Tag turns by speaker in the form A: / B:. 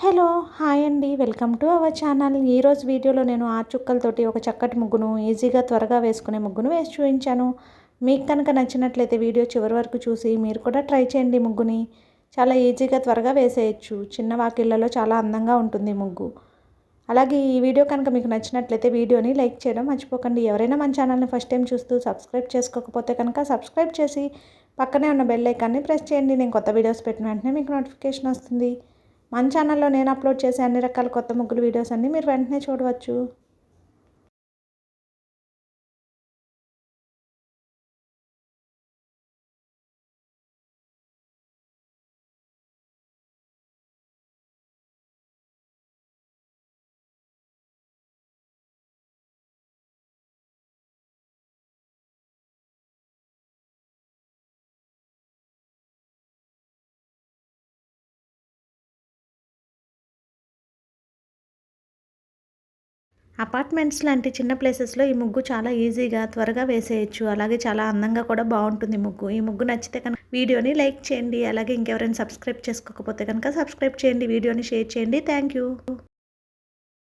A: Hello hi అండి welcome to our channel. ఈరోజు వీడియోలో నేను చుక్కలతోటి ఒక చక్కటి ముగ్గును ఈజీగా త్వరగా వేసుకునే ముగ్గును వేసి చూపించాను. మీకు కనుక నచ్చినట్లయితే వీడియో చివరి వరకు చూసి మీరు కూడా ట్రై చేయండి. ముగ్గుని చాలా ఈజీగా త్వరగా వేసేయచ్చు. చిన్న వాకిళ్ళలో చాలా అందంగా ఉంటుంది ముగ్గు. అలాగే ఈ వీడియో కనుక మీకు నచ్చినట్లయితే వీడియోని లైక్ చేయడం మర్చిపోకండి. ఎవరైనా మన ఛానల్ని ఫస్ట్ టైం చూస్తూ సబ్స్క్రైబ్ చేసుకోకపోతే కనుక సబ్స్క్రైబ్ చేసి పక్కనే ఉన్న బెల్ ఐకాన్ని ప్రెస్ చేయండి. నేను కొత్త వీడియోస్ పెట్టిన వెంటనే మీకు నోటిఫికేషన్ వస్తుంది. మన ఛానల్లో నేను అప్లోడ్ చేసే అన్ని రకాల కొత్త ముగ్గులు వీడియోస్ అన్నీ మీరు వెంటనే చూడవచ్చు. అపార్ట్మెంట్స్ లాంటి చిన్న ప్లేసెస్లో ఈ ముగ్గు చాలా ఈజీగా త్వరగా వేసేయచ్చు. అలాగే చాలా అందంగా కూడా బాగుంటుంది ముగ్గు. ఈ ముగ్గు నచ్చితే కనుక వీడియోని లైక్ చేయండి. అలాగే ఇంకెవరైనా సబ్స్క్రైబ్ చేసుకోకపోతే కనుక సబ్స్క్రైబ్ చేయండి. వీడియోని షేర్ చేయండి. Thank you.